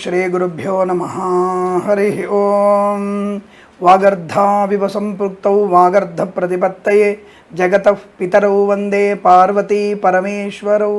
శ్రీ గురుభ్యో నమః. హరి ఓం. వాగర్ధావివ సంపృక్తౌ వాగర్ధ ప్రతిపత్తయే జగతః పితరౌ వందే పార్వతీ పరమేశ్వరౌ.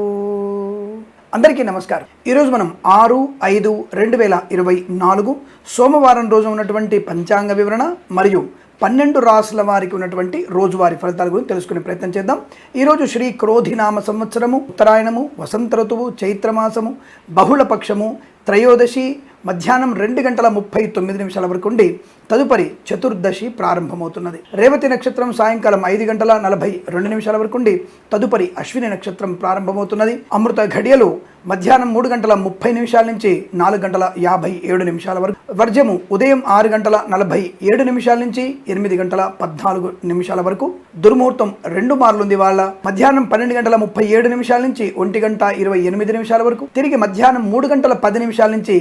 అందరికీ నమస్కారం. ఈరోజు మనం 6/5/2024 సోమవారం రోజు ఉన్నటువంటి పంచాంగ వివరణ మరియు 12 రాసుల వారికి ఉన్నటువంటి రోజువారి ఫలితాల గురించి తెలుసుకునే ప్రయత్నం చేద్దాం. ఈరోజు శ్రీ క్రోధినామ సంవత్సరము, ఉత్తరాయణము, వసంత ఋతువు, చైత్రమాసము, బహుళ పక్షము, త్రయోదశి మధ్యాహ్నం 2:39 వరకు ఉండి తదుపరి చతుర్దశి ప్రారంభమవుతున్నది. రేవతి నక్షత్రం సాయంకాలం 5:42 వరకు ఉండి తదుపరి అశ్విని నక్షత్రం ప్రారంభమవుతున్నది. అమృత ఘడియలు మధ్యాహ్నం 3:30 నుంచి 4:57 వరకు. వర్జము ఉదయం 6:47 నుంచి 8:14 వరకు. దుర్ముహూర్తం 2 మార్లు ఉంది. వాళ్ళ మధ్యాహ్నం 12:37 నుంచి 1:28 వరకు. తిరిగి మధ్యాహ్నం 3:10 నుంచి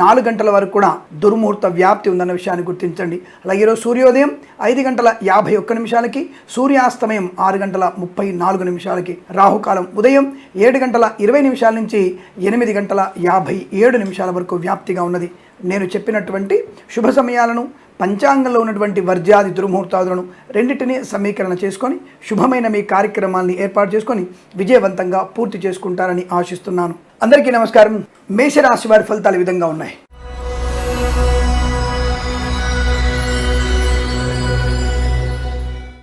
4 గంటల వరకు కూడా దుర్ముహూర్త వ్యాప్తి ఉందన్న విషయాన్ని గుర్తించండి. అలాగే ఈరోజు సూర్యోదయం 5:51, సూర్యాస్తమయం 6:34, రాహుకాలం ఉదయం 7:20 నుంచి 8:57 వరకు వ్యాప్తిగా ఉన్నది. నేను చెప్పినటువంటి శుభ సమయాలను, పంచాంగంలో ఉన్నటువంటి వర్జ్యాది దుర్ముహూర్తాదులను రెండింటినీ సమీకరణ చేసుకొని శుభమైన మీ కార్యక్రమాల్ని ఏర్పాటు చేసుకొని విజయవంతంగా పూర్తి చేసుకుంటారని ఆశిస్తున్నాను. అందరికీ నమస్కారం. మేషరాశి వారి ఫలితాలు ఈ విధంగా ఉన్నాయి.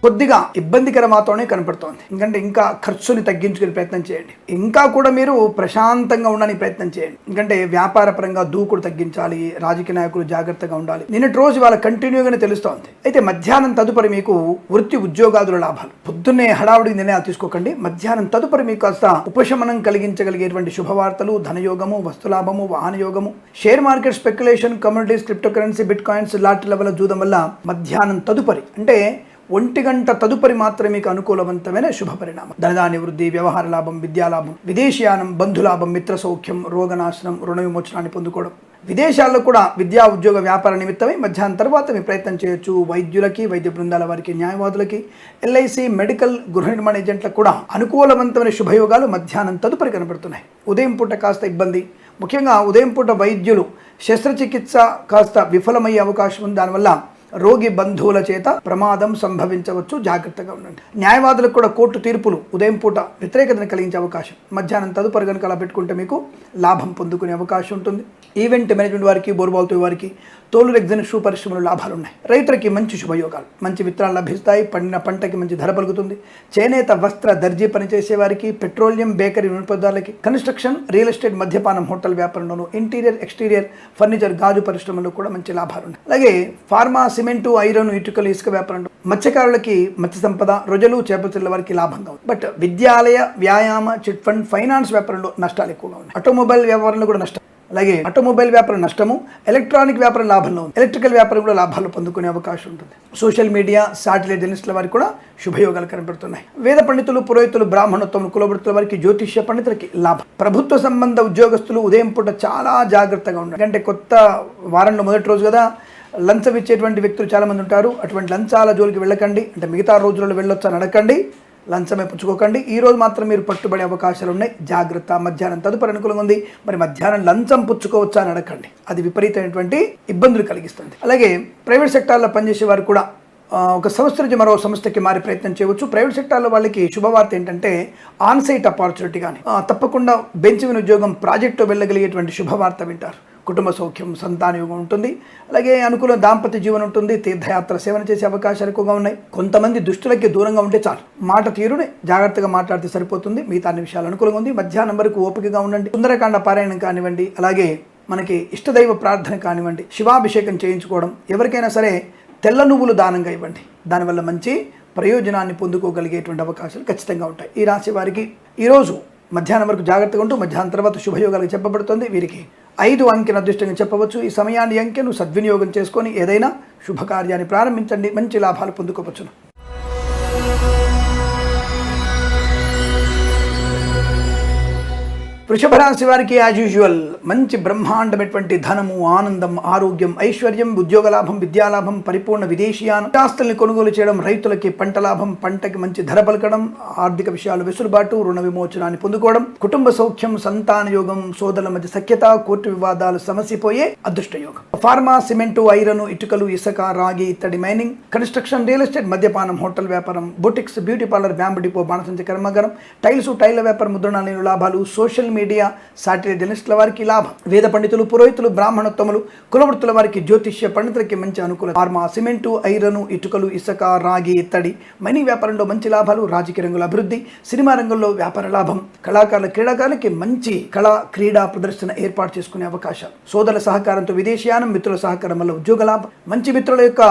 కొద్దిగా ఇబ్బందికర మాత్రమే కనపడుతోంది. ఎందుకంటే ఇంకా ఖర్చుని తగ్గించుకునే ప్రయత్నం చేయండి. ఇంకా కూడా మీరు ప్రశాంతంగా ఉండడానికి ప్రయత్నం చేయండి. ఎందుకంటే వ్యాపార పరంగా దూకుడు తగ్గించాలి. రాజకీయ నాయకులు జాగ్రత్తగా ఉండాలి. నిన్నటి రోజు వాళ్ళ కంటిన్యూగానే తెలుస్తోంది. అయితే మధ్యాహ్నం తదుపరి మీకు వృత్తి ఉద్యోగాదుల లాభాలు. పొద్దున్నే హడావుడి నిర్ణయాలు తీసుకోకండి. మధ్యాహ్నం తదుపరి మీకు కాస్త ఉపశమనం కలిగించగలిగేటువంటి శుభవార్తలు, ధనయోగము, వస్తులాభము, వాహన యోగము, share market speculation, communities, crypto currency, bitcoins, లాటరీల వల్ల జూదం వల్ల మధ్యాహ్నం తదుపరి అంటే 1 గంట తదుపరి మాత్రమే మీకు అనుకూలవంతమైన శుభ పరిణామం. ధనధాన్య వృద్ధి, వ్యవహార లాభం, విద్యాలాభం, విదేశీయానం, బంధులాభం, మిత్ర సౌఖ్యం, రోగనాశనం, రుణ విమోచనాన్ని పొందుకోవడం. విదేశాల్లో కూడా విద్యా, ఉద్యోగ, వ్యాపార నిమిత్తమై మధ్యాహ్నం తర్వాత మీ ప్రయత్నం చేయొచ్చు. వైద్యులకి, వైద్య బృందాల వారికి, న్యాయవాదులకి, ఎల్ఐసి, మెడికల్, గృహ నిర్మాణ ఏజెంట్లకు కూడా అనుకూలవంతమైన శుభయోగాలు మధ్యాహ్నం తదుపరి కనబడుతున్నాయి. ఉదయం పూట కాస్త ఇబ్బంది, ముఖ్యంగా ఉదయం పూట వైద్యులు శస్త్రచికిత్స కాస్త విఫలమయ్యే అవకాశం ఉంది. దానివల్ల రోగి బంధువుల చేత ప్రమాదం సంభవించవచ్చు. జాగ్రత్తగా ఉండండి. న్యాయవాదులకు కూడా కోర్టు తీర్పులు ఉదయం పూట వ్యతిరేకతను కలిగించే అవకాశం. మధ్యాహ్నం తదుపరి కనుక అలా పెట్టుకుంటే మీకు లాభం పొందుకునే అవకాశం ఉంటుంది. ఈవెంట్ మేనేజ్మెంట్ వారికి, బోర్బాల్తో వారికి, తోలు రెగ్జిన్ షూ పరిశ్రమలు లాభాలు ఉన్నాయి. రైతులకి మంచి శుభయోగాలు, మంచి విత్తనాలు లభిస్తాయి. పండిన పంటకి మంచి ధర పలుకుతుంది. చేనేత, వస్త్ర, దర్జీ పనిచేసే వారికి, పెట్రోలియం, బేకరీ వినియోగదారులకి, కన్స్ట్రక్షన్, రియల్ ఎస్టేట్, మద్యపానం, హోటల్ వ్యాపారంలోను, ఇంటీరియర్, ఎక్స్టీరియర్, ఫర్నిచర్, గాజు పరిశ్రమలో కూడా మంచి లాభాలు ఉన్నాయి. అలాగే ఫార్మా, సిమెంటు, ఐరన్, ఇటుకలు, ఇసుక వ్యాపారంలో, మత్స్యకారులకి మత్స్య సంపద, రొజలు, చేపల వారికి లాభంగా ఉంది. బట్ విద్యాలయ, వ్యాయామ, చిట్ ఫండ్, ఫైనాన్స్ వ్యాపారంలో నష్టాలు ఎక్కువగా ఉన్నాయి. ఆటోమొబైల్ వ్యాపారంలో కూడా నష్టం. అలాగే ఆటోమొబైల్ వ్యాపారం నష్టము, ఎలక్ట్రానిక్ వ్యాపారం లాభంలో ఉంది. ఎలక్ట్రికల్ వ్యాపారం కూడా లాభాలు పొందుకునే అవకాశం ఉంటుంది. సోషల్ మీడియా, శాటిలైట్ జర్నలిస్టుల వారికి కూడా శుభయోగాలు కనబడుతున్నాయి. వేద పండితులు, పురోహితులు, బ్రాహ్మణోత్తములు, కులవృత్తుల వారికి, జ్యోతిష్య పండితులకి లాభం. ప్రభుత్వ సంబంధ ఉద్యోగస్తులు ఉదయం పూట చాలా జాగ్రత్తగా ఉండాలి. ఎందుకంటే కొత్త వారంలో మొదటి రోజు కదా, లంచం ఇచ్చేటువంటి వ్యక్తులు చాలామంది ఉంటారు. అటువంటి లంచాల జోలికి వెళ్ళకండి. అంటే మిగతా రోజులలో వెళ్ళొచ్చా నడకండి, లంచమే పుచ్చుకోకండి. ఈ రోజు మాత్రం మీరు పట్టుబడే అవకాశాలు ఉన్నాయి. జాగ్రత్త. మధ్యాహ్నం తదుపరి అనుకూలంగా ఉంది. మరి మధ్యాహ్నం లంచం పుచ్చుకోవచ్చా అని అడగండి. అది విపరీతమైనటువంటి ఇబ్బందులు కలిగిస్తుంది. అలాగే ప్రైవేట్ సెక్టార్లో పనిచేసే వారు కూడా ఒక సంస్థ నుంచి మరో సంస్థకి మారే ప్రయత్నం చేయవచ్చు. ప్రైవేట్ సెక్టార్లో వాళ్ళకి శుభవార్త ఏంటంటే ఆన్సైట్ ఆపర్చునిటీ కానీ తప్పకుండా బెంచ్ విని ఉద్యోగం, ప్రాజెక్టు వెళ్ళగలిగేటువంటి శుభవార్త వింటారు. కుటుంబ సౌఖ్యం, సంతానయోగం ఉంటుంది. అలాగే అనుకూల దాంపత్య జీవనం ఉంటుంది. తీర్థయాత్ర, సేవన చేసే అవకాశాలు ఎక్కువగా ఉన్నాయి. కొంతమంది దుష్టులకి దూరంగా ఉంటే చాలు. మాట తీరుని జాగ్రత్తగా మాట్లాడితే సరిపోతుంది. మిగతా అన్ని విషయాలు అనుకూలంగా ఉంది. మధ్యాహ్నం వరకు ఓపికగా ఉండండి. సుందరకాండ పారాయణం కానివ్వండి, అలాగే మనకి ఇష్టదైవ ప్రార్థన కానివ్వండి, శివాభిషేకం చేయించుకోవడం, ఎవరికైనా సరే తెల్ల నువ్వులు దానంగా ఇవ్వండి. దానివల్ల మంచి ప్రయోజనాన్ని పొందుకోగలిగేటువంటి అవకాశాలు ఖచ్చితంగా ఉంటాయి. ఈ రాశి వారికి ఈరోజు మధ్యాహ్నం వరకు జాగ్రత్తగా ఉంటూ మధ్యాహ్నం తర్వాత శుభయోగాలకు చెప్పబడుతుంది. వీరికి 5 అంకెను అదృష్టంగా చెప్పవచ్చు. ఈ సమయాన్ని అంకెను సద్వినియోగం చేసుకొని ఏదైనా శుభకార్యాన్ని ప్రారంభించండి. మంచి లాభాలు పొందుకోవచ్చును. వృషభ రాశి వారికి యాజ్ యూజువల్ మంచి బ్రహ్మాండమైనటువంటి ధనము, ఆనందం, ఆరోగ్యం, ఐశ్వర్యం, ఉద్యోగ లాభం, విద్యాలాభం, పరిపూర్ణ విదేశీయానం, ఆస్తుల్ని కొనుగోలు చేయడం, రైతులకి పంట లాభం, పంటకి మంచి ధర పలకడం, ఆర్థిక విషయాలు వెసులుబాటు, రుణ విమోచనాన్ని పొందుకోవడం, కుటుంబ సౌఖ్యం, సంతాన యోగం, సోదరుల మధ్య సఖ్యత, కోర్టు వివాదాలు సమసిపోయే అదృష్ట యోగం. ఫార్మా, సిమెంటు, ఐరన్, ఇటుకలు, ఇసుక, రాగి, ఇత్తడి, మైనింగ్, కన్స్ట్రక్షన్, రియల్ ఎస్టేట్, మద్యపానం, హోటల్ వ్యాపారం, boutiques, beauty parlour, bamboo depot, బాణసంచ కర్మాగారం, టైల్స్, టైల్ల వ్యాపారం, ముద్రణాలయాలు లాభాలు, సోషల్ మీడియా, సాటిలైట్ జర్నలిస్టుల వారికి లాభం, వేద పండితులు, పురోహితులు, బ్రాహ్మణోత్తములు, కులవృత్తుల వారికి, జ్యోతిష్య పండితులకి మంచి అనుకూలత. ఫార్మా, సిమెంటు, ఐరన్, ఇటుకలు, ఇసుక, రాగి, ఇత్తడి, మైనింగ్ వ్యాపారంలో మంచి లాభాలు, రాజకీయ రంగంలో అభివృద్ధి, సినిమా రంగంలో వ్యాపార లాభం, కళాకారుల, క్రీడాకారులకి మంచి కళా క్రీడా ప్రదర్శన ఏర్పాటు చేసుకునే అవకాశాలు, సోదరుల సహకారంతో విదేశీయానం, మిత్రుల సహకారం వల్ల ఉద్యోగ లాభం, మంచి మిత్రుల యొక్క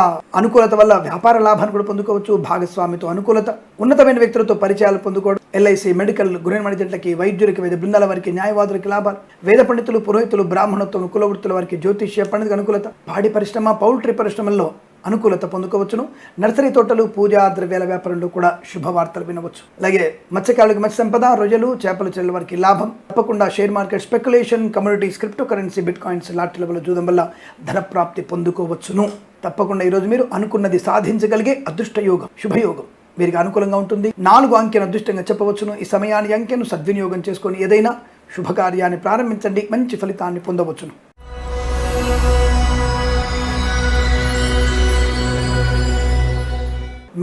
అనుకూలత వల్ల వ్యాపార లాభాన్ని కూడా పొందుకోవచ్చు, భాగస్వామితో అనుకూలత, ఉన్నతమైన వ్యక్తులతో పరిచయాలు పొందుకోవడం, ఎల్ఐసి, మెడికల్, గృహ నిర్మాణకి, వైద్యులకి, వైద్య బృందాల వారికి, న్యాయవాదులకి లాభాలు, వేద పండితులు, పురోహితులు, బ్రాహ్మణత్వం, కులవృత్తుల వారికి, జ్యోతిష్య పండితులకు అనుకూలత, పాడి పరిశ్రమ, పౌల్ట్రీ పరిశ్రమల్లో అనుకూలత పొందుకోవచ్చును. నర్సరీ తోటలు, పూజా ద్రవ్యాల వ్యాపారంలో కూడా శుభవార్తలు వినవచ్చు. అలాగే మత్స్యకారులకు మత్స్య సంపద, రొయ్యలు, చేపలు, చెల్లెల వారికి లాభం. తప్పకుండా share market, speculation, communities, crypto currency, bitcoins, లాటరీల వల్ల జూదం వల్ల ధన ప్రాప్తి పొందుకోవచ్చును. తప్పకుండా ఈరోజు మీరు అనుకున్నది సాధించగలిగే అదృష్ట యోగం, శుభయోగం వీరికి అనుకూలంగా ఉంటుంది. 4 అంకెను అదృష్టంగా చెప్పవచ్చును. ఈ సమయాన్ని అంకెను సద్వినియోగం చేసుకొని ఏదైనా శుభకార్యాన్ని ప్రారంభించండి, మంచి ఫలితాన్ని పొందవచ్చును.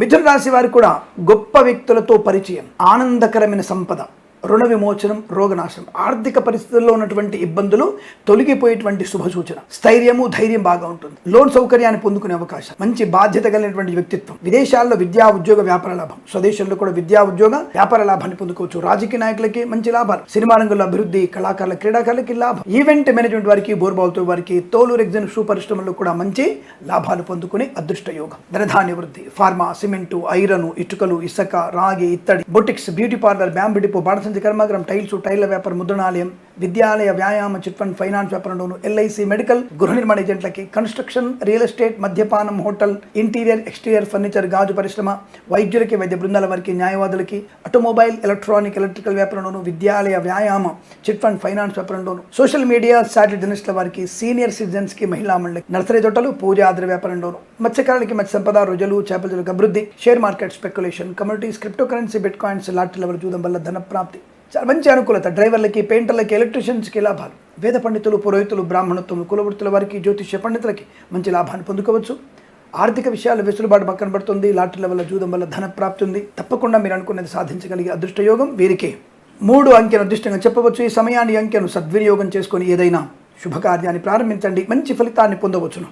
మిథున రాశి వారికి కూడా గొప్ప వ్యక్తులతో పరిచయం, ఆనందకరమైన సంపద, రుణ విమోచనం, రోగనాశనం, ఆర్థిక పరిస్థితుల్లో ఉన్నటువంటి ఇబ్బందులు తొలగిపోయేటువంటి శుభ సూచన. స్థైర్యము, ధైర్యం బాగా ఉంటుంది. లోన్ సౌకర్యాన్ని పొందుకునే అవకాశం, మంచి బాధ్యత కలిగినటువంటి వ్యక్తిత్వం, విదేశాల్లో విద్యా, ఉద్యోగ, వ్యాపార లాభం, స్వదేశంలో కూడా విద్యా, ఉద్యోగ, వ్యాపార లాభాన్ని పొందుకోవచ్చు. రాజకీయ నాయకులకి మంచి లాభాలు, సినిమా రంగంలో అభివృద్ధి, కళాకారుల, క్రీడాకారులకి లాభం, ఈవెంట్ మేనేజ్మెంట్ వారికి, బోర్బావుతో వారికి, తోలు, రెగ్జిన్, షూ పరిశ్రమల్లో కూడా మంచి లాభాలు పొందుకునే అదృష్ట యోగం. ధనధాన్య వృద్ధి, ఫార్మా, సిమెంటు, ఐరన్, ఇటుకలు, ఇసుక, రాగి, ఇత్తడి, boutiques, beauty parlour, bamboo depot, బాణసంచ కర్మాగారం, టైల్స్, టైల్ల వ్యాపారం, ముద్రణాలయం, విద్యాలయ, వ్యాయామ, చిట్ ఫండ్, ఫైనాన్స్ వ్యాపారంలోను, ఎల్ఐసి, మెడికల్, గృహ నిర్మాణ ఏజెంట్లకి, కన్స్ట్రక్షన్, రియల్ ఎస్టేట్, మద్యపానం, హోటల్, ఇంటీరియర్, ఎక్స్టీరియర్, ఫర్నిచర్, గాజు పరిశ్రమ, వైద్యులకి, వైద్య బృందాల వారికి, న్యాయవాదులకి, ఆటోమొబైల్, ఎలక్ట్రానిక్, ఎలక్ట్రికల్ వ్యాపారంలోను, విద్యాలయ, వ్యాయామ, చిట్ ఫండ్, ఫైనాన్స్ వ్యాపారంలోను, సోషల్ మీడియా, సాటిలైట్ జర్నలిస్టుల వారికి, సీనియర్ సిటిజన్స్ కి, మహిళా మండలికి, నర్సరీ తోటలు, పూజా ద్రవ్య వ్యాపారంలోను, మత్స్యకారులకి మత్స్య సంపద, రొయ్యలు, చేపల అభివృద్ధి, share market, speculation, communities, crypto currency, bit coins, lottery level జూదం వల్ల ధన ప్రాప్తి, చాలా మంచి అనుకూలత. డ్రైవర్లకి, పెయింటర్లకి, ఎలక్ట్రీషియన్స్కి లాభాలు, వేద పండితులు, పురోహితులు, బ్రాహ్మణత్వం, కులవృత్తుల వారికి, జ్యోతిష్య పండితులకి మంచి లాభాన్ని పొందుకోవచ్చు. ఆర్థిక విషయాలు వెసులుబాటు పక్కన పడుతుంది. లాటరీల వల్ల జూదం వల్ల ధన ప్రాప్తి ఉంది. తప్పకుండా మీరు అనుకున్నది సాధించగలిగే అదృష్ట యోగం వీరికి. 3 అంకెను అదృష్టంగా చెప్పవచ్చు. ఈ సమయాన్ని అంకెను సద్వినియోగం చేసుకొని ఏదైనా శుభకార్యాన్ని ప్రారంభించండి, మంచి ఫలితాన్ని పొందవచ్చును.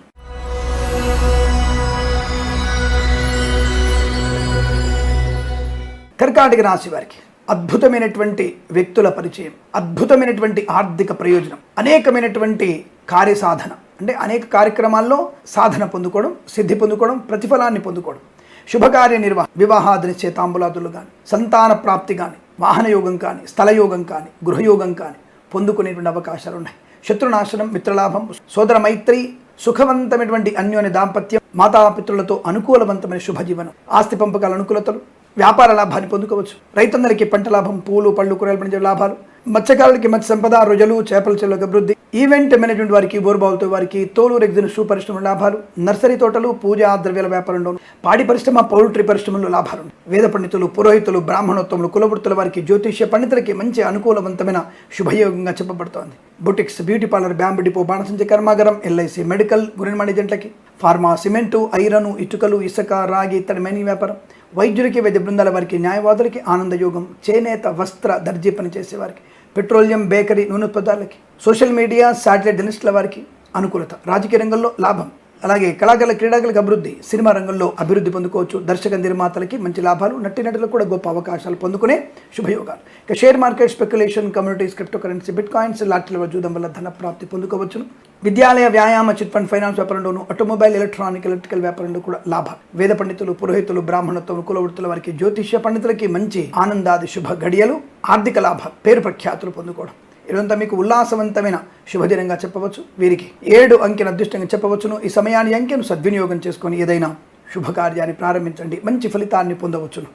కర్కాటక రాశి వారికి అద్భుతమైనటువంటి వ్యక్తుల పరిచయం, అద్భుతమైనటువంటి ఆర్థిక ప్రయోజనం, అనేకమైనటువంటి కార్యసాధన, అంటే అనేక కార్యక్రమాల్లో సాధన పొందుకోవడం, సిద్ధి పొందుకోవడం, ప్రతిఫలాన్ని పొందుకోవడం, శుభకార్య నిర్వహణ, వివాహాది నిశ్చయితాంబులాదులు కానీ, సంతాన ప్రాప్తి కానీ, వాహన యోగం కానీ, స్థలయోగం కానీ, గృహయోగం కానీ పొందుకునేటువంటి అవకాశాలు ఉన్నాయి. శత్రునాశనం, మిత్రలాభం, సోదర మైత్రి, సుఖవంతమైనటువంటి అన్యోన్య దాంపత్యం, మాతాపితృలతో అనుకూలవంతమైన శుభజీవనం, ఆస్తి పంపకాల అనుకూలతలు, వ్యాపార లాభాన్ని పొందుకోవచ్చు. రైతందరికీ పంట లాభం, పూలు, పళ్ళు, కూరగాయలు పండించే లాభాలు, మత్స్యకారులకి మత్స్య సంపద, రొయ్యలు, చేపల చెల్లెల అభివృద్ధి, ఈవెంట్ మేనేజ్మెంట్ వారికి, బోర్బావులతో వారికి, తోలు, రెగ్జిన్, షూ పరిశ్రమ లాభాలు, నర్సరీ తోటలు, పూజా ద్రవ్యాల వ్యాపారంలో, పాడి పరిశ్రమ, పౌల్ట్రీ పరిశ్రమలో లాభాలు, వేద పండితులు, పురోహితులు, బ్రాహ్మణోత్తములు, కులవృత్తుల వారికి, జ్యోతిష్య పండితులకి మంచి అనుకూలవంతమైన శుభయోగంగా చెప్పబడుతోంది. Boutiques, beauty parlour, bamboo depot, బాణసంచ కర్మాగారం, ఎల్ఐసి, మెడికల్, గృహ నిర్మాణ ఏజెంట్లకి, ఫార్మా, సిమెంటు, ఐరన్, ఇటుకలు, ఇసుక, రాగి, ఇత్తడి, మైనింగ్ వ్యాపారం, వైద్యులకి, వైద్య బృందాల వారికి, న్యాయవాదులకి, ఆనందయోగం, చేనేత, వస్త్ర, దర్జీ పని చేసే వారికి, పెట్రోలియం, బేకరీ, నూనె ఉత్పత్తులకి, సోషల్ మీడియా, సాటిలైట్ జర్నలిస్టుల వారికి అనుకూలత, రాజకీయ రంగంలో లాభం, అలాగే కళాకారుల, క్రీడాకారులకు అభివృద్ధి, సినిమా రంగంలో అభివృద్ధి పొందుకోవచ్చు. దర్శక నిర్మాతలకి మంచి లాభాలు, నటీనటులకు కూడా గొప్ప అవకాశాలు పొందుకునే శుభయోగాలు. ఇక share market, speculation, communities, crypto currency, bitcoins, లాటరీల జూదం వల్ల ధన ప్రాప్తి పొందుకోవచ్చును. విద్యాలయ, వ్యాయామ, చిట్ ఫండ్, ఫైనాన్స్ వ్యాపారంలోను, ఆటోమొబైల్, ఎలక్ట్రానిక్, ఎలక్ట్రికల్ వ్యాపారంలో కూడా లాభాలు, వేద పండితులు, పురోహితులు, బ్రాహ్మణత్వం, కులవృత్తుల వారికి, జ్యోతిష్య పండితులకి మంచి ఆనందాది శుభ గడియలు, ఆర్థిక లాభాలు, పేరు ప్రఖ్యాతులు పొందుకోవడం, ఇదంతా మీకు ఉల్లాసవంతమైన శుభదినంగా చెప్పవచ్చు. వీరికి 7 అంకెను అదృష్టంగా చెప్పవచ్చును. ఈ సమయాన్ని అంకెను సద్వినియోగం చేసుకొని ఏదైనా శుభకార్యాన్ని ప్రారంభించండి, మంచి ఫలితాన్ని పొందవచ్చును.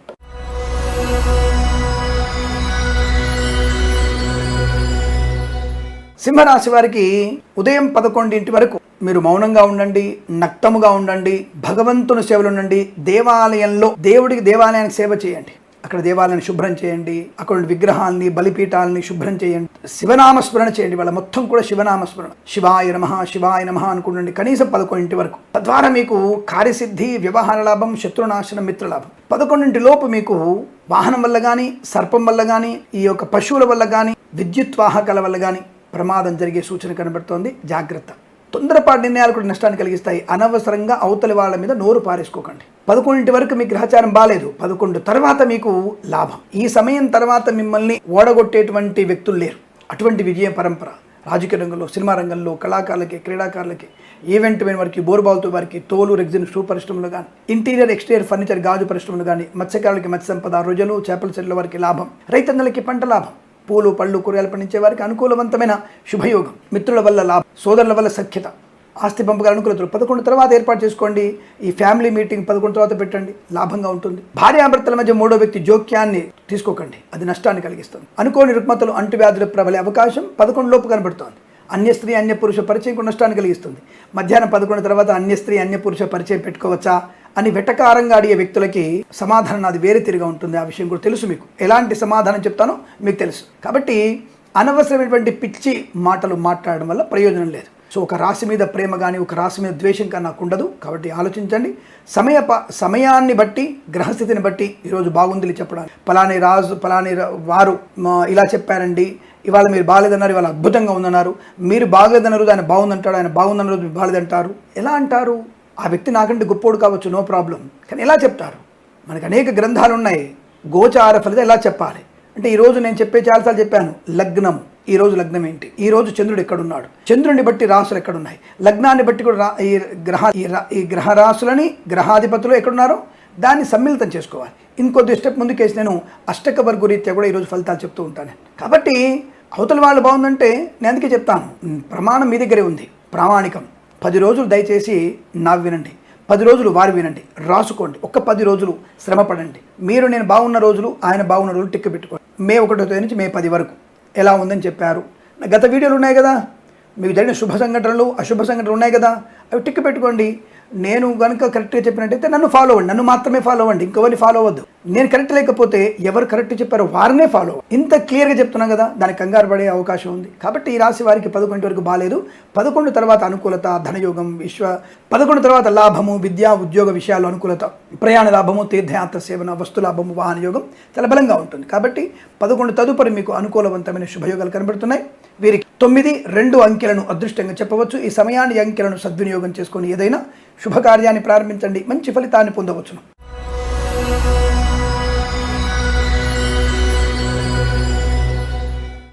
సింహరాశి వారికి ఉదయం 11 వరకు మీరు మౌనంగా ఉండండి, నక్తముగా ఉండండి, భగవంతుని సేవలు ఉండండి, దేవాలయంలో దేవాలయానికి సేవ చేయండి. అక్కడ దేవాలయాన్ని శుభ్రం చేయండి, అక్కడ విగ్రహాలని బలిపీఠాలని శుభ్రం చేయండి, శివనామస్మరణ చేయండి. వాళ్ళ మొత్తం కూడా శివనామస్మరణ, శివాయ నమః శివాయ నమః అనుకుండండి కనీసం 11 వరకు. తద్వారా మీకు కార్యసిద్ధి, వ్యవహార లాభం, శత్రునాశనం, మిత్రలాభం. 11 లోపు మీకు వాహనం వల్ల కానీ, సర్పం వల్ల కానీ, ఈ యొక్క పశువుల వల్ల కానీ, విద్యుత్ వాహకాల వల్ల కానీ ప్రమాదం జరిగే సూచన కనబడుతోంది. జాగ్రత్త. తొందరపాటు నిర్ణయాలు కూడా నష్టాన్ని కలిగిస్తాయి. అనవసరంగా అవతలి వాళ్ళ మీద నోరు పారేసుకోకండి. 11 వరకు మీ గ్రహచారం బాలేదు, 11 తర్వాత మీకు లాభం. ఈ సమయం తర్వాత మిమ్మల్ని ఓడగొట్టేటువంటి వ్యక్తులు లేరు. అటువంటి విజయ పరంపర రాజకీయ రంగంలో, సినిమా రంగంలో, కళాకారులకి, క్రీడాకారులకి, ఈవెంట్ మెయిన్ వారికి, బోర్బాల్తో వారికి, తోలు రెగ్జిన్ షూ పరిశ్రమలు కానీ, ఇంటీరియర్ ఎక్స్టీరియర్ ఫర్నిచర్ గాజు పరిశ్రమలు కానీ, మత్స్యకారులకి మత్స్య సంపద, రొయ్యలు చేపల చెట్ల వారికి లాభం, రైతన్నలకి పంట లాభం, పూలు పళ్ళు కూరగాయలు పండించే వారికి అనుకూలవంతమైన శుభయోగం, మిత్రుల వల్ల లాభం, సోదరుల వల్ల సఖ్యత, ఆస్తి పంపకాల అనుకూలతలు. 11 తర్వాత ఏర్పాటు చేసుకోండి. ఈ ఫ్యామిలీ మీటింగ్ 11 తర్వాత పెట్టండి, లాభంగా ఉంటుంది. భార్యాభర్తల మధ్య మూడో వ్యక్తి జోక్యాన్ని తీసుకోకండి, అది నష్టాన్ని కలిగిస్తుంది. అనుకోని రుగ్మతలు, అంటువ్యాధులు ప్రబలే అవకాశం 11 లోపు కనబడుతోంది. అన్య స్త్రీ అన్య పురుష పరిచయం కూడా నష్టాన్ని కలిగిస్తుంది. మధ్యాహ్నం 11 తర్వాత అన్య స్త్రీ అన్య పురుష పరిచయం పెట్టుకోవచ్చా అని వెటకారంగా అడిగే వ్యక్తులకి సమాధానం అది వేరే తిరిగా ఉంటుంది. ఆ విషయం కూడా తెలుసు మీకు. ఎలాంటి సమాధానం చెప్తానో మీకు తెలుసు. కాబట్టి అనవసరమైనటువంటి పిచ్చి మాటలు మాట్లాడడం వల్ల ప్రయోజనం లేదు. సో ఒక రాశి మీద ప్రేమ కానీ, ఒక రాశి మీద ద్వేషం కానీ నాకు ఉండదు. కాబట్టి ఆలోచించండి. సమయాన్ని బట్టి, గ్రహస్థితిని బట్టి ఈరోజు బాగుంది చెప్పడానికి. పలాని వారు ఇలా చెప్పారండి, ఇవాళ మీరు బాగాలేదన్నారు, ఇవాళ అద్భుతంగా ఉందన్నారు, మీరు బాగలేదన్నారు, ఆయన బాగుందంటాడు, ఆయన బాగుందన్నారు, మీరు బాగాలేదంటారు. ఎలా అంటారు? ఆ వ్యక్తి నాకంటే గొప్పోడు కావచ్చు, నో ప్రాబ్లం. కానీ ఎలా చెప్తారు? మనకు అనేక గ్రంథాలు ఉన్నాయి. గోచార ఫలితం ఎలా చెప్పాలి అంటే, ఈరోజు నేను చాలాసార్లు చెప్పాను, లగ్నం. ఈరోజు లగ్నం ఏంటి, ఈరోజు చంద్రుడు ఎక్కడున్నాడు, చంద్రుడిని బట్టి రాసులు ఎక్కడున్నాయి, లగ్నాన్ని బట్టి కూడా ఈ గ్రహ రాసులని, గ్రహాధిపతులు ఎక్కడున్నారో దాన్ని సమ్మిళితం చేసుకోవాలి. ఇంకొద్ది స్టెప్ ముందుకేసి నేను అష్టక వర్గ రీత్యా కూడా ఈరోజు ఫలితాలు చెప్తూ ఉంటాను. కాబట్టి అవతల వాళ్ళు బాగుందంటే నేను అందుకే చెప్తాను, ప్రమాణం మీ దగ్గరే ఉంది, ప్రామాణికం. 10 రోజులు దయచేసి నాకు వినండి, 10 రోజులు వారు వినండి, రాసుకోండి. 10 రోజులు శ్రమ పడండి. మీరు నేను బాగున్న రోజులు, ఆయన బాగున్న రోజులు టిక్కు పెట్టుకోండి. మే 1వ తేదీ నుంచి మే 10 వరకు ఎలా ఉందని చెప్పారు. గత వీడియోలు ఉన్నాయి కదా, మీకు జరిగిన శుభ సంఘటనలు, అశుభ సంఘటనలు ఉన్నాయి కదా, అవి టిక్కు పెట్టుకోండి. నేను కనుక కరెక్ట్గా చెప్పినట్టయితే నన్ను ఫాలో అవ్వండి, నన్ను మాత్రమే ఫాలో అవ్వండి, ఇంకెవరిని ఫాలో అవ్వద్దు. నేను కరెక్ట్ లేకపోతే ఎవరు కరెక్ట్ చెప్పారో వారినే ఫాలో అవ్వండి. ఇంత క్లియర్గా చెప్తున్నాను కదా, దానికి కంగారు పడే అవకాశం ఉంది. కాబట్టి ఈ రాశి వారికి 11 వరకు బాగాలేదు. 11 తర్వాత అనుకూలత, ధనయోగం, 11 తర్వాత లాభము, విద్యా ఉద్యోగ విషయాల్లో అనుకూలత, ప్రయాణ లాభము, తీర్థయాత్ర సేవన, వస్తు లాభము, వాహన యోగం చాలా బలంగా ఉంటుంది. కాబట్టి 11 తదుపరి మీకు అనుకూలవంతమైన శుభయోగాలు కనబడుతున్నాయి. వీరికి 9, 2 అంకెలను అదృష్టంగా చెప్పవచ్చు. ఈ సమయాన్ని, అంకెలను సద్వినియోగం చేసుకొని ఏదైనా శుభకార్యాన్ని ప్రారంభించండి, మంచి ఫలితాన్ని పొందవచ్చును.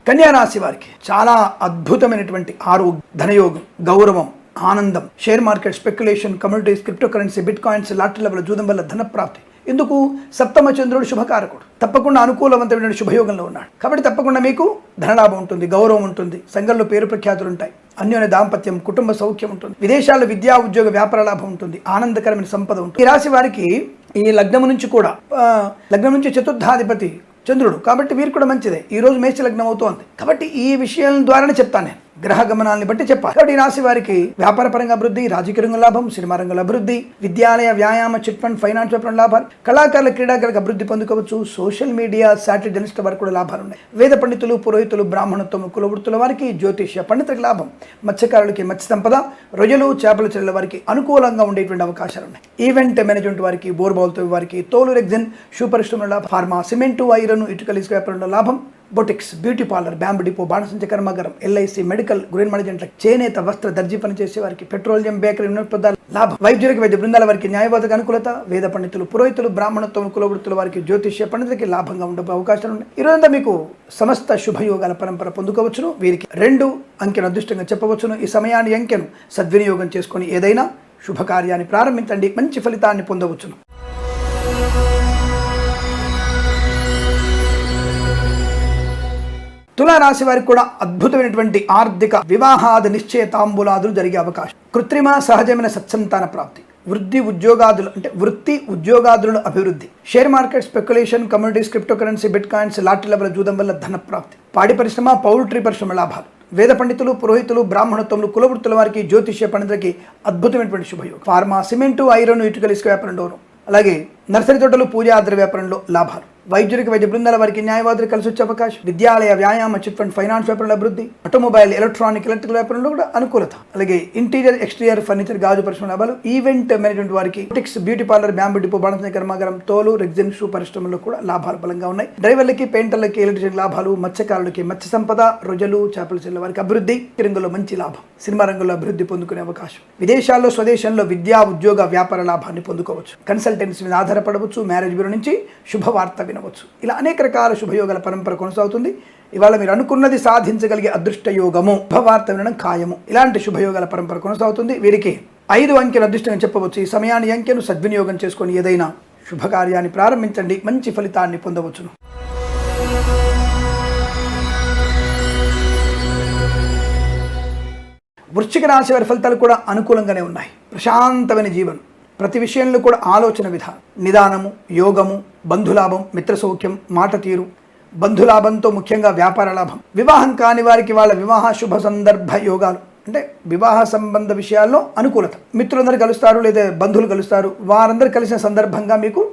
కన్యా రాశి వారికి చాలా అద్భుతమైనటువంటి ఆరోగ్యం, ధనయోగం, గౌరవం, ఆనందం, share market, speculation, communities, crypto currency, bit coins, lottery level, జూదం వల్ల ధనప్రాప్తి. ఎందుకు? సప్తమ చంద్రుడు శుభకారకుడు, తప్పకుండా అనుకూలవంతమైన శుభయోగంలో ఉన్నాడు. కాబట్టి తప్పకుండా మీకు ధనలాభం ఉంటుంది, గౌరవం ఉంటుంది, సంఘంలో పేరు ప్రఖ్యాతులు ఉంటాయి, అన్యోన్య దాంపత్యం, కుటుంబ సౌఖ్యం ఉంటుంది, విదేశాల్లో విద్యా ఉద్యోగ వ్యాపార లాభం ఉంటుంది, ఆనందకరమైన సంపద ఉంటుంది. ఈ రాశి వారికి ఈ లగ్నం నుంచి కూడా లగ్నం నుంచి చతుర్థాధిపతి చంద్రుడు, కాబట్టి వీరు కూడా మంచిదే. ఈ రోజు మేష లగ్నం అవుతోంది. కాబట్టి ఈ విషయం ద్వారానే చెప్తాను నేను, గ్రహ గమనాన్ని బట్టి చెప్పాలి. కాబట్టి ఈ రాశి వారికి వ్యాపార పరంగా అభివృద్ధి, రాజకీయ రంగం లాభం, సినిమా రంగంలో అభివృద్ధి, విద్యాలయ, వ్యాయామ, చిట్ ఫండ్, ఫైనాన్స్ వ్యాపారం లాభాలు, కళాకారుల, క్రీడాకారులకు అభివృద్ధి పొందుకోవచ్చు. సోషల్ మీడియా, శాటిలైట్ జర్నలిస్టుల వారికి కూడా లాభాలు ఉన్నాయి. వేద పండితులు, పురోహితులు, బ్రాహ్మణత్వం, కులవృత్తుల వారికి, జ్యోతిష్య పండితులకు లాభం, మత్స్యకారులకి మత్స్య సంపద, రొయ్యలు, చేపల చెల్లెల వారికి అనుకూలంగా ఉండేటువంటి అవకాశాలు ఉన్నాయి. ఈవెంట్ మేనేజ్మెంట్ వారికి, బోర్బాల్తో వారికి, తోలు రెగ్జిన్, షూ పరిశ్రమల లాభం, ఫార్మా, సిమెంటు, ఐరన్, ఇటుకల ఇసుక వ్యాపారంలో లాభం, boutiques, beauty parlour, bamboo depot, బాణసంచ కర్మాగారం, ఎల్ఐసి, మెడికల్, గ్రెయిన్ మేనేజ్మెంట్, చేనేత, వస్త్ర, దర్జీ పనిచేసే వారికి, పెట్రోలియం, బేకరీ, పదార్థాలు లాభం, వైద్యులకి, వైద్య బృందాల వారికి న్యాయవాదిక అనుకూలత, వేద పండితులు, పురోహితులు, బ్రాహ్మణత్వం, కులవృత్తుల వారికి, జ్యోతిష్య పండితులకి లాభంగా ఉండే అవకాశాలు ఉన్నాయి. ఈరోజంతా మీకు సమస్త శుభయోగాల పరంపర పొందుకోవచ్చును. వీరికి 2 అంకెను అదృష్టంగా చెప్పవచ్చును. ఈ సమయాన్ని, అంకెను సద్వినియోగం చేసుకొని ఏదైనా శుభకార్యాన్ని ప్రారంభించండి, మంచి ఫలితాన్ని పొందవచ్చును. తులారాశి వారికి కూడా అద్భుతమైనటువంటి ఆర్థిక, వివాహాది, నిశ్చయ తాంబూలాదులు జరిగే అవకాశం, కృత్రిమ, సహజమైన సత్సంతాన ప్రాప్తి, వృత్తి ఉద్యోగాదుల అభివృద్ధి, share market, speculation, communities, crypto currency, bit coins, lottery level, జూదం వల్ల ధన ప్రాప్తి, పాడి పరిశ్రమ, పౌల్ట్రీ పరిశ్రమ లాభాలు, వేద పండితులు, పురోహితులు, బ్రాహ్మణోత్తములు, కులవృత్తుల వారికి, జ్యోతిష్య పండితులకి అద్భుతమైనటువంటి శుభయోగం. ఫార్మా, సిమెంటు, ఐరన్, ఇటుకలు, ఇసుక వ్యాపారంలోను, అలాగే నర్సరీ తోటలు, పూజా ద్రవ్య వ్యాపారంలో లాభాలు. వైద్యుడికి, వైద్య బృందాల వారికి, న్యాయవాదులు కలిసి వచ్చే అవకాశం. విద్యాలయ, వ్యాయామ, చిట్ ఫండ్, ఫైనాన్స్ వ్యాపారంలో అభివృద్ధి. ఆటోమొబైల్, ఎలక్ట్రానిక్, ఎలక్ట్రికల్ వ్యాపారంలో కూడా అనుకూలత. అలాగే ఇంటీరియర్, ఎక్స్టీరియర్ ఫర్నిచర్, గాజు పరిశ్రమ లాభాలు. ఈవెంట్ మేనేజ్మెంట్ వారికి, boutiques, beauty parlour, bamboo depot, బాణసంచ కర్మాగారం, తోలు, రెగ్జిన్, షూ పరిశ్రమలో కూడా లాభాలు బలంగా ఉన్నాయి. డ్రైవర్లకి, పెయింటర్లకి, ఎలక్ట్రీషియన్ లాభాలు. మత్స్యకారులకి, మత్స్య సంపద, రొయ్యలు, చేపల చెల్ల వారికి అభివృద్ధి. రంగంలో మంచి లాభం. సినిమా రంగంలో అభివృద్ధి పొందుకునే అవకాశం. విదేశాల్లో, స్వదేశంలో విద్యా, ఉద్యోగ, వ్యాపార లాభాన్ని పొందుకోవచ్చు. కన్సల్టెన్సీ మీద ఆధారపడవచ్చు. మ్యారేజ్ బ్యూరో నుంచి శుభవార్త వినవచ్చు. ఇలా అనేక రకాల శుభయోగాల పరంపర కొనసాగుతుంది. ఇవాళ మీరు అనుకున్నది సాధించగలిగే అదృష్ట యోగము, శుభవార్త వినడం ఖాయము. ఇలాంటి శుభయోగాల పరంపర కొనసాగుతుంది. వీరికి 5 అంకెను అదృష్టంగా చెప్పవచ్చు. ఈ సమయాన్ని, అంకెను సద్వినియోగం చేసుకొని ఏదైనా శుభకార్యాన్ని ప్రారంభించండి, మంచి ఫలితాన్ని పొందవచ్చును. వృశ్చిక రాశి వారి ఫలితాలు కూడా అనుకూలంగానే ఉన్నాయి. ప్రశాంతమైన జీవనం, ప్రతి విషయంలో కూడా ఆలోచన విధానం, నిదానము, యోగము, బంధులాభం, మిత్ర సౌఖ్యం, మాట తీరు, బంధులాభంతో ముఖ్యంగా వ్యాపార లాభం. వివాహం కాని వారికి వాళ్ళ వివాహ శుభ సందర్భ యోగాలు, అంటే వివాహ సంబంధ విషయాల్లో అనుకూలత. మిత్రులందరూ కలుస్తారు, లేదా బంధువులు కలుస్తారు. వారందరూ కలిసిన సందర్భంగా మీకు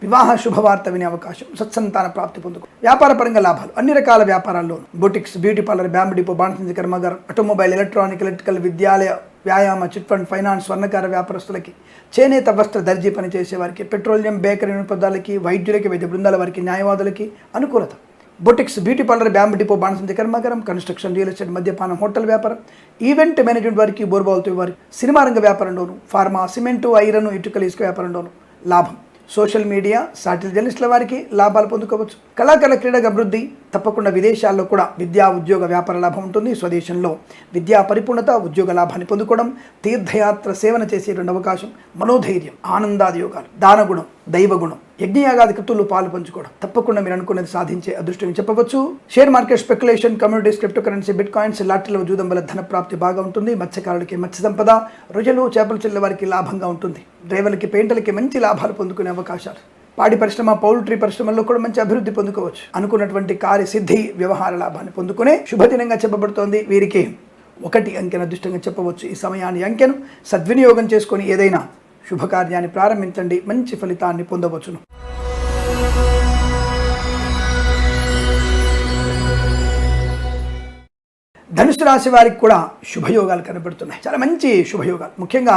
వివాహ శుభవార్త వినే అవకాశం. సత్సంతాన ప్రాప్తి పొందుకు. వ్యాపార పరంగా లాభాలు అన్ని రకాల వ్యాపారాల్లోనూ. Boutiques, beauty parlour, bamboo depot, బాణసంచ కర్మాగారం, ఆటోమొబైల్, ఎలక్ట్రానిక్, ఎలక్ట్రికల్, విద్యాలయ, వ్యాయామ, చిట్ ఫండ్, ఫైనాన్స్, స్వర్ణకార వ్యాపారస్తులకి, చేనేత వస్త్ర దర్జీ పనిచేసే వారికి, పెట్రోలియం, బేకరీ పదార్థాలకి, వైద్యులకి, వైద్య బృందాల వారికి, న్యాయవాదులకి అనుకూలత. Boutiques, beauty parlour, bamboo depot, బాణసంచ కర్మాగారం, కన్స్ట్రక్షన్, రియల్ ఎస్టేట్, మద్యపానం, హోటల్ వ్యాపారం, ఈవెంట్ మేనేజ్మెంట్ వారికి, బోర్బావులతో వారికి, సినిమా రంగ వ్యాపారంలోను, ఫార్మా, సిమెంటు, ఐరన్, ఇటుకలు, ఇసుక వ్యాపారంలోను లాభం. సోషల్ మీడియా, సాటిలైట్ జర్నలిస్టుల వారికి లాభాలు పొందుకోవచ్చు. కళాకారుల, క్రీడగా అభివృద్ధి. తప్పకుండా విదేశాల్లో కూడా విద్యా, ఉద్యోగ, వ్యాపార లాభం ఉంటుంది. స్వదేశంలో విద్యా పరిపూర్ణత, ఉద్యోగ లాభాన్ని పొందుకోవడం, తీర్థయాత్ర సేవన చేసేటువంటి అవకాశం, మనోధైర్యం, ఆనందాది యోగాలు, దానగుణం, దైవగుణం, యజ్ఞయాగాది కృతులు పాలు పంచుకోవడం. తప్పకుండా మీరు అనుకున్నది సాధించే అదృష్టం చెప్పవచ్చు. Share market, speculation, communities, crypto currency, bitcoins, లాటరీలో జూదం వల్ల ధన ప్రాప్తి బాగా ఉంటుంది. మత్స్యకారులకి మత్స్య సంపద, రొయ్యలు, చేపల చెల్ల వారికి లాభంగా ఉంటుంది. డ్రైవర్లకి, పెయింటర్లకి మంచి లాభాలు పొందుకునే అవకాశాలు. పాడి పరిశ్రమ, పౌల్ట్రీ పరిశ్రమల్లో కూడా మంచి అభివృద్ధి పొందుకోవచ్చు. అనుకున్నటువంటి కార్యసిద్ధి, వ్యవహార లాభాన్ని పొందుకునే శుభదినంగా చెప్పబడుతోంది. వీరికి 1 అంకెను అదృష్టంగా చెప్పవచ్చు. ఈ సమయాన్ని, అంకెను సద్వినియోగం చేసుకొని ఏదైనా శుభకార్యాన్ని ప్రారంభించండి, మంచి ఫలితాన్ని పొందవచ్చును. ధనుసు రాశి వారికి కూడా శుభయోగాలు కనబడుతున్నాయి. చాలా మంచి శుభయోగాలు. ముఖ్యంగా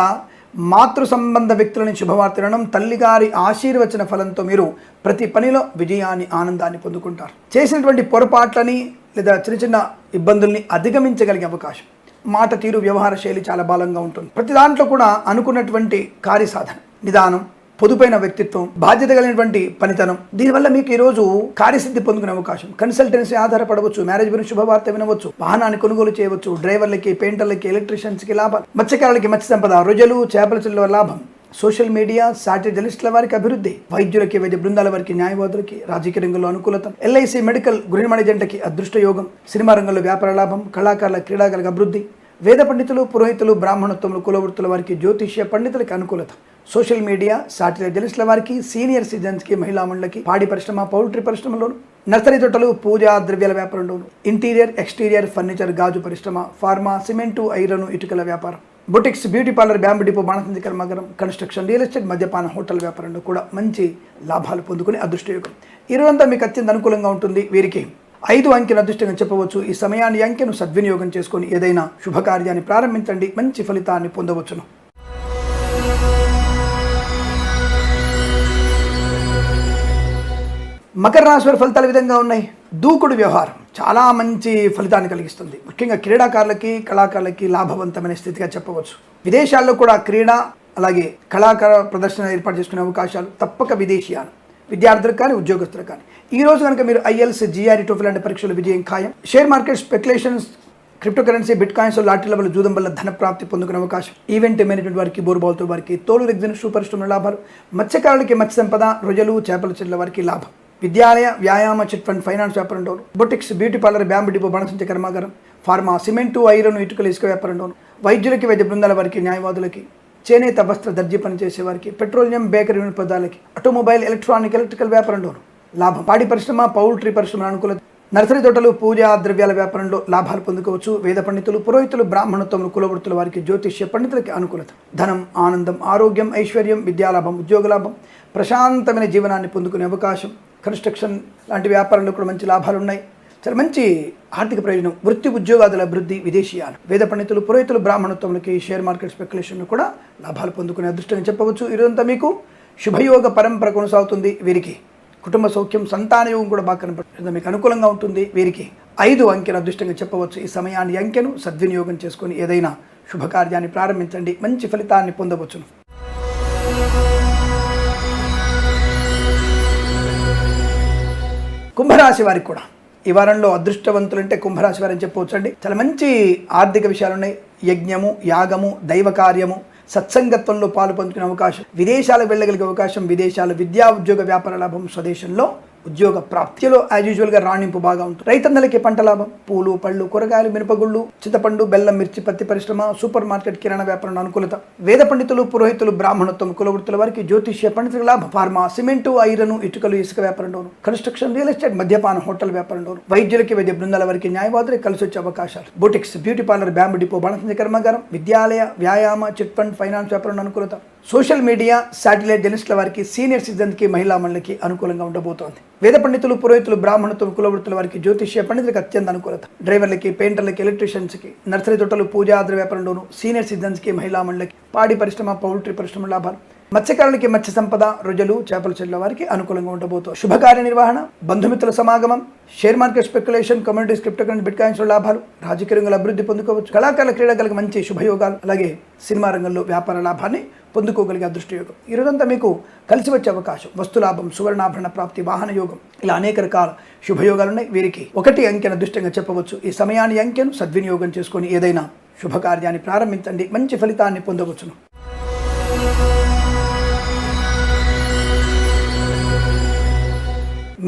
మాతృ సంబంధ వ్యక్తులని శుభవార్త వినడం, తల్లిగారి ఆశీర్వచన ఫలంతో మీరు ప్రతి పనిలో విజయాన్ని, ఆనందాన్ని పొందుకుంటారు. చేసినటువంటి పొరపాట్లని లేదా చిన్న చిన్న ఇబ్బందుల్ని అధిగమించగలిగే అవకాశం. మాట తీరు, వ్యవహార శైలి చాలా బలంగా ఉంటుంది. ప్రతి దాంట్లో కూడా అనుకున్నటువంటి కార్యసాధన, నిదానం, పొదుపైన వ్యక్తిత్వం, బాధ్యత కలిగినటువంటి పనితనం, దీనివల్ల మీకు ఈరోజు కార్యసిద్ధి పొందుకునే అవకాశం. కన్సల్టెన్సీ ఆధారపడవచ్చు. మ్యారేజ్ గురించి శుభవార్త వినవచ్చు. వాహనాన్ని కొనుగోలు చేయవచ్చు. డ్రైవర్లకి, పెయింటర్లకి, ఎలక్ట్రీషియన్స్కి లాభాలు. మత్స్యకారులకి మత్స్య సంపద, రొయ్యలు, చేపల చెల్ల లాభం. సోషల్ మీడియా, సాటిలైట్ జర్నలిస్టుల వారికి అభివృద్ధి. వైద్యులకి, వైద్య బృందాల వారికి, న్యాయవాదులకి, రాజకీయ రంగంలో అనుకూలత. ఎల్ఐసి, మెడికల్, గృహిణి జంటకి అదృష్ట యోగం. సినిమా రంగంలో వ్యాపార లాభం. కళాకారుల, క్రీడాకారులకు అభివృద్ధి. వేద పండితులు, పురోహితులు, బ్రాహ్మణోత్తములు, కులవృత్తుల వారికి, జ్యోతిష్య పండితులకి అనుకూలత. సోషల్ మీడియా, సాటిలైట్ జర్నలిస్టుల వారికి, సీనియర్ సిటిజన్స్కి, మహిళా మండలికి, పాడి పరిశ్రమ, పౌల్ట్రీ పరిశ్రమలోను, నర్సరీ తోటలు, పూజా ద్రవ్యాల వ్యాపారంలోను, ఇంటీరియర్, ఎక్స్టీరియర్ ఫర్నిచర్, గాజు పరిశ్రమ, ఫార్మా, సిమెంటు, ఐరన్, ఇటుకల వ్యాపారం, boutiques, beauty parlour, bamboo depot, బాణసంచ కర్మాగారం, కన్స్ట్రక్షన్, రియల్ ఎస్టేట్, మద్యపాన, హోటల్ వ్యాపారంలో కూడా మంచి లాభాలు పొందుకునే అదృష్టయోగం. ఈ రోజంతా మీకు అత్యంత అనుకూలంగా ఉంటుంది. వీరికి 5 అంకెను అదృష్టంగా చెప్పవచ్చు. ఈ సమయాన్ని, అంకెను సద్వినియోగం చేసుకొని ఏదైనా శుభకార్యాన్ని ప్రారంభించండి, మంచి ఫలితాన్ని పొందవచ్చును. మకర రాశి వారి ఫలితాలు విధంగా ఉన్నాయి. దూకుడు వ్యవహారం చాలా మంచి ఫలితాన్ని కలిగిస్తుంది. ముఖ్యంగా క్రీడాకారులకి, కళాకారులకి లాభవంతమైన స్థితిగా చెప్పవచ్చు. విదేశాల్లో కూడా క్రీడా, అలాగే కళాకార ప్రదర్శన ఏర్పాటు చేసుకునే అవకాశాలు. తప్పక విదేశీయాలు, విద్యార్థులకు కానీ, ఉద్యోగస్తులకు కానీ. ఈ రోజు కనుక మీరు IELTS, GRE, TOEFL లాంటి పరీక్షలు విజయం ఖాయం. Share market, speculations, crypto currency, bitcoins, లాటరీల వల్ల జూదం వల్ల ధన ప్రాప్తి పొందుకునే అవకాశం. ఈవెంట్ మేనేజ్మెంట్ వారికి, బోర్బావులతో వారికి, తోలు, రెగ్జిన్, షూ పరిశ్రమల లాభాలు. మత్స్యకారులకి మత్స్య సంపద, రొయ్యలు, చేపల చెల్ల వారికి లాభం. విద్యాలయ, వ్యాయామ, చిట్ ఫండ్, ఫైనాన్స్ వ్యాపారంలోను, boutiques, beauty parlour, bamboo depot, బాణసంచ కర్మాగారం, ఫార్మా, సిమెంటు, ఐరన్, ఇటుకలు, ఇసుక వ్యాపారంలోను, వైద్యులకి, వైద్య బృందాల వారికి, న్యాయవాదులకి, చేనేత వస్త్ర దర్జీ పనిచేసే వారికి, పెట్రోలియం, బేకరీ పదార్థాలకి, ఆటోమొబైల్, ఎలక్ట్రానిక్, ఎలక్ట్రికల్ వ్యాపారంలోను లాభం. పాడి పరిశ్రమ, పౌల్ట్రీ పరిశ్రమ అనుకూలత. నర్సరీ తోటలు, పూజా ద్రవ్యాల వ్యాపారంలో లాభాలు పొందుకోవచ్చు. వేద పండితులు, పురోహితులు, బ్రాహ్మణోత్తములు, కులవృత్తుల వారికి, జ్యోతిష్య పండితులకి అనుకూలత. ధనం, ఆనందం, ఆరోగ్యం, ఐశ్వర్యం, విద్యాలాభం, ఉద్యోగ లాభం, ప్రశాంతమైన జీవనాన్ని పొందుకునే అవకాశం. కన్స్ట్రక్షన్ లాంటి వ్యాపారంలో కూడా మంచి లాభాలు ఉన్నాయి. చాలా మంచి ఆర్థిక ప్రయోజనం. వృత్తి ఉద్యోగాదుల అభివృద్ధి, విదేశీయాలు. వేద పండితులు, పురోహితులు, బ్రాహ్మణోత్తములకి షేర్ మార్కెట్ స్పెక్యులేషన్లో కూడా లాభాలు పొందుకునే అదృష్టంగా చెప్పవచ్చు. ఇదంతా మీకు శుభయోగ పరంపర కొనసాగుతుంది. వీరికి కుటుంబ సౌఖ్యం, సంతాన యోగం కూడా బాగా కనపడుతుంది. మీకు అనుకూలంగా ఉంటుంది. వీరికి 5 అంకెను అదృష్టంగా చెప్పవచ్చు. ఈ సమయాన్ని అంకెను సద్వినియోగం చేసుకొని ఏదైనా శుభకార్యాన్ని ప్రారంభించండి. మంచి ఫలితాన్ని పొందవచ్చును. కుంభరాశి వారికి కూడా ఈ వారంలో అదృష్టవంతులు అంటే కుంభరాశి వారని చెప్పవచ్చు అండి. చాలా మంచి ఆర్థిక విషయాలు ఉన్నాయి. యజ్ఞము, యాగము, దైవ కార్యము, సత్సంగత్వంలో పాలు పంచుకునే అవకాశం, విదేశాలకు వెళ్ళగలిగే అవకాశం, విదేశాల విద్యా ఉద్యోగ వ్యాపార లాభం, స్వదేశంలో ఉద్యోగ ప్రాప్తిలో యాజ్ యూజువల్గా రాణింపు బాగా ఉంటుంది. రైతన్నలకి పంట లాభం, పూలు, పళ్ళు, కూరగాయలు, మినపగుళ్ళు, చింతపండు, బెల్లం, మిర్చి, పత్తి పరిశ్రమ, సూపర్ మార్కెట్, కిరాణా వ్యాపారంలో అనుకూలత. వేద పండితులు, పురోహితులు, బ్రాహ్మణోత్తమ, కులవృత్తుల వారికి, జ్యోతిష్య పండితుల లాభం. ఫార్మా, సిమెంటు, ఐరన్, ఇటుకలు, ఇసుక వ్యాపారంలోను, కన్స్ట్రక్షన్, రియల్ ఎస్టేట్, మద్యపాన, హోటల్ వ్యాపారంలోను, వైద్యులకి, వైద్య బృందాల వారికి, న్యాయవాదులకు కలిసి వచ్చే అవకాశాలు. Boutiques, beauty parlour, bamboo depot, బాణసంచ కర్మాగారం, విద్యాలయ, వ్యాయామ, చిట్ ఫండ్, ఫైనాన్స్ వ్యాపారంలో అనుకూలత. సోషల్ మీడియా, శాటిలైట్ జర్నలిస్టుల వారికి, సీనియర్ సిటిజన్కి, మహిళా మండలికి అనుకూలంగా ఉండబోతోంది. వేద పండితులు, పురోహితులు, బ్రాహ్మణత్వం, కులవృత్తుల వారికి, జ్యోతిష్య పండితులకు అత్యంత అనుకూలత. డ్రైవర్లకి, పెయింటర్లకి, ఎలక్ట్రీషియన్స్కి, నర్సరీ తోటలు, పూజా ద్రవ్య వ్యాపారంలోను, సీనియర్ సిటిజన్స్కి, మహిళా మండలికి, పాడి పరిశ్రమ, పౌల్ట్రీ పరిశ్రమ లాభాలు. మత్స్యకారులకి, మత్స్య సంపద, రొయ్యలు, చేపల చెట్ల వారికి అనుకూలంగా ఉండబోతుంది. శుభకార్య నిర్వహణ, బంధుమిత్రుల సమాగమం, share market speculation, communities, crypto currency, bitcoins లాభాలు, రాజకీయ రంగంలో అభివృద్ధి పొందుకోవచ్చు. కళాకారుల, క్రీడాకారులకు మంచి శుభయోగాలు, అలాగే సినిమా రంగంలో వ్యాపార లాభాన్ని పొందుకోగలిగే అదృష్టయోగం. ఈ రోజంతా మీకు కలిసి వచ్చే అవకాశం. వస్తులాభం, సువర్ణాభరణ ప్రాప్తి, వాహన యోగం, ఇలా అనేక రకాల శుభయోగాలు ఉన్నాయి. వీరికి 1 అంకెను అదృష్టంగా చెప్పవచ్చు. ఈ సమయాన్ని అంకెను సద్వినియోగం చేసుకొని ఏదైనా శుభకార్యాన్ని ప్రారంభించండి. మంచి ఫలితాన్ని పొందవచ్చును.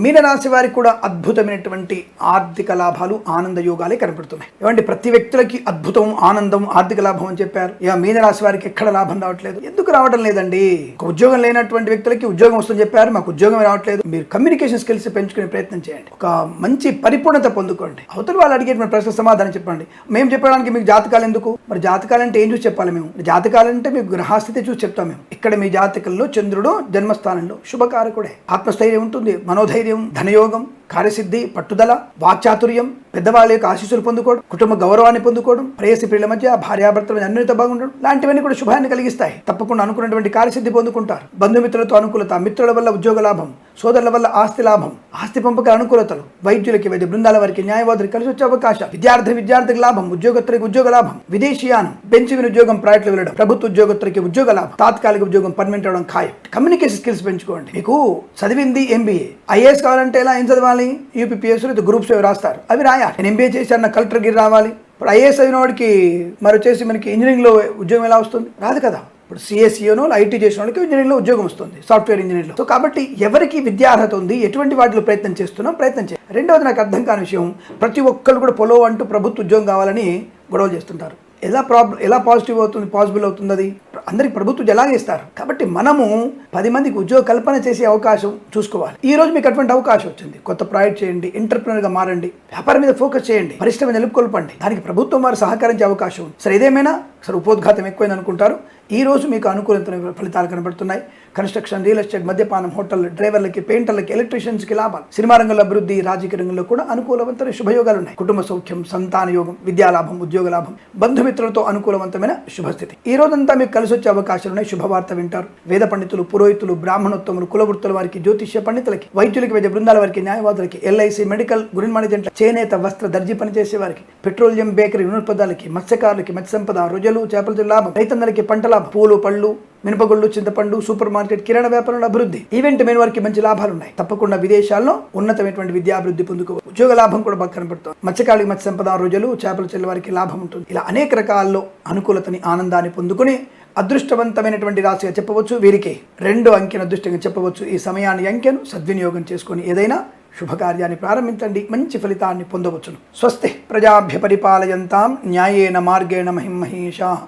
మీనరాశి వారికి కూడా అద్భుతమైనటువంటి ఆర్థిక లాభాలు, ఆనంద యోగాలే కనపడుతున్నాయి. ఏమంటే ప్రతి వ్యక్తులకి అద్భుతం, ఆనందం, ఆర్థిక లాభం అని చెప్పారు. ఇక మీనరాశి వారికి ఎక్కడ లాభం రావట్లేదు. ఎందుకు రావడం లేదండి? ఒక ఉద్యోగం లేనటువంటి వ్యక్తులకి ఉద్యోగం వస్తుందని చెప్పారు, మాకు ఉద్యోగం రావట్లేదు. మీరు కమ్యూనికేషన్ స్కిల్స్ పెంచుకునే ప్రయత్నం చేయండి. ఒక మంచి పరిపూర్ణత పొందుకోండి. అవతల వాళ్ళు అడిగేటువంటి ప్రశ్న సమాధానం చెప్పండి. మేము చెప్పడానికి మీకు జాతకాలు ఎందుకు? మరి జాతకాలు అంటే ఏం చూసి చెప్పాలి? మేము జాతకాలంటే మీకు గ్రహస్థితి చూసి చెప్తాం. మేము ఇక్కడ మీ జాతకంలో చంద్రుడు జన్మస్థానంలో శుభకారకుడే. ఆత్మస్థైర్యం ఉంటుంది, మనోధైర్యం, ధనయోగం, కార్యసిద్ధి, పట్టుదల, వాక్చాతుర్యం, పెద్దవాళ్ళ యొక్క ఆశీస్సులు పొందుకోవడం, కుటుంబ గౌరవాన్ని పొందుకోవడం, ప్రేయసి ప్రియుల మధ్య, భార్యాభర్తల మధ్య అన్యోన్యత బాగుండడం, లాంటివన్నీ కూడా శుభాన్ని కలిగిస్తాయి. తప్పకుండా అనుకున్నటువంటి కార్యసిద్ధి పొందుకుంటారు. బంధుమిత్రులతో అనుకూలత, మిత్రుల వల్ల ఉద్యోగ లాభం, సోదరుల వల్ల ఆస్తి లాభం, ఆస్తి పంపక అనుకూలతలు, వైద్యులకి, వైద్య బృందాల వారికి, న్యాయవాదులకు కలిసి వచ్చే అవకాశం, విద్యార్థికి లాభం, ఉద్యోగస్తులకి ఉద్యోగ లాభం, విదేశీయానం, బెంచ్ ఉద్యోగం, ప్రాజెక్టులు వెళ్ళడం, ప్రభుత్వ ఉద్యోగస్తులకి ఉద్యోగ లాభం, తాత్కాలిక ఉద్యోగం పర్మనెంట్ అవడం ఖాయం. కమ్యూనికేషన్ స్కిల్స్ పెంచుకోండి. మీకు చదివింది MBA, IAS కావాలంటే ఎలా, ఏం చదవాలి? UPPS గ్రూప్స్ రాస్తారు, అవి రాయాలి. నేను MBA చేశాను, నా కలెక్టర్ గిరి రావాలి. ఇప్పుడు IAS అయిన వాడికి మరి వచ్చేసి మనకి ఇంజనీరింగ్లో ఉద్యోగం ఎలా వస్తుంది? రాదు కదా. ఇప్పుడు CSEనో IT చేసిన వాళ్ళకి ఇంజనీరింగ్లో ఉద్యోగం వస్తుంది, సాఫ్ట్వేర్ ఇంజనీర్లో. సో కాబట్టి ఎవరికి విద్యార్హత ఉంది, ఎటువంటి వాటిలో ప్రయత్నం చేయాలి. రెండవది నాకు అర్థం కాని విషయం, ప్రతి ఒక్కళ్ళు కూడా పొలో అంటూ ప్రభుత్వ ఉద్యోగం కావాలని గొడవలు చేస్తుంటారు. ఎలా పాసిబుల్ అవుతుంది? అది అందరికి ప్రభుత్వం ఎలాగే ఇస్తారు. కాబట్టి మనము 10 మందికి ఉద్యోగ కల్పన చేసే అవకాశం చూసుకోవాలి. ఈ రోజు మీకు అటువంటి అవకాశం వచ్చింది. కొత్త ప్రాజెక్ట్ చేయండి, ఎంటర్ప్రినర్గా మారండి, వ్యాపారం మీద ఫోకస్ చేయండి, పరిశ్రమ నిలుపుకొల్పండి. దానికి ప్రభుత్వం వారు సహకరించే అవకాశం ఉంది. సరే ఏదేమైనా ఉపోద్ఘాతం ఎక్కువైంది అనుకుంటారు. ఈ రోజు మీకు అనుకూలమైన ఫలితాలు కనబడుతున్నాయి. కన్స్ట్రక్షన్, రియల్ ఎస్టేట్, మద్యపానం, హోటల్, డ్రైవర్లకి, పెయింటర్లకి, ఎలక్ట్రీషియన్స్కి లాభాలు, సినిమా రంగంలో అభివృద్ధి, రాజకీయ రంగంలో కూడా అనుకూలవంతమైన శుభయోగాలు ఉన్నాయి. కుటుంబ సౌఖ్యం, సంతాన యోగం, విద్యాలాభం, ఉద్యోగ లాభం, బంధుమిత్రులతో అనుకూలవంతమైన శుభస్థితి. ఈ రోజంతా మీకు కలిసి వచ్చే అవకాశాలు ఉన్నాయి. శుభవార్త వింటారు. వేద పండితులు, పురోహితులు, బ్రాహ్మణోత్తములు, కులవృత్తుల వారికి, జ్యోతిష్య పండితులకి, వైద్యులకి, వైద్య బృందాల వారికి, న్యాయవాదులకి, LIC, మెడికల్, గురిన్ మేనేజెంట్, చేనేత, వస్త్ర, దర్జీ పనిచేసే వారికి, పెట్రోలియం, బేకరీ, వినోత్పదాలకి, మత్స్యకారులకి, మత్స్య సంపద, రొయ్యలు, చేపల లాభం, రైతన్నలకి పంట లాభం, పూలు, పళ్ళు, మినపగుళ్ళు, చింతపండు, సూపర్ మార్కెట్, కిరాణా వ్యాపారంలో అభివృద్ధి, ఈవెంట్ మెయిన్ వారికి మంచి లాభాలు ఉన్నాయి. తప్పకుండా విదేశాల్లో ఉన్నతమైనటువంటి విద్యాభివృద్ధి పొందుకోవచ్చు. ఉద్యోగ లాభం కూడా బాగా కనబడుతుంది. మత్స్యకారులకి, మత్స్య సంపద, రోజులు, చేపల చెల్లి వారికి లాభం ఉంటుంది. ఇలా అనేక రకాల్లో అనుకూలతని, ఆనందాన్ని పొందుకుని అదృష్టవంతమైనటువంటి రాశిగా చెప్పవచ్చు. వీరికి 2 అంకెను అదృష్టంగా చెప్పవచ్చు. ఈ సమయాన్ని అంకెను సద్వినియోగం చేసుకొని ఏదైనా శుభకార్యాన్ని ప్రారంభించండి. మంచి ఫలితాన్ని పొందవచ్చును. స్వస్తి ప్రజాభ్య పరిపాలయంతాం న్యాయేన మార్గేణ మహిమహేషాః.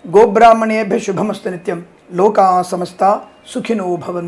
గోబ్రాహ్మణేభ్య శుభమస్తు నిత్యం. లోకా సమస్తా సుఖినో భవంతు.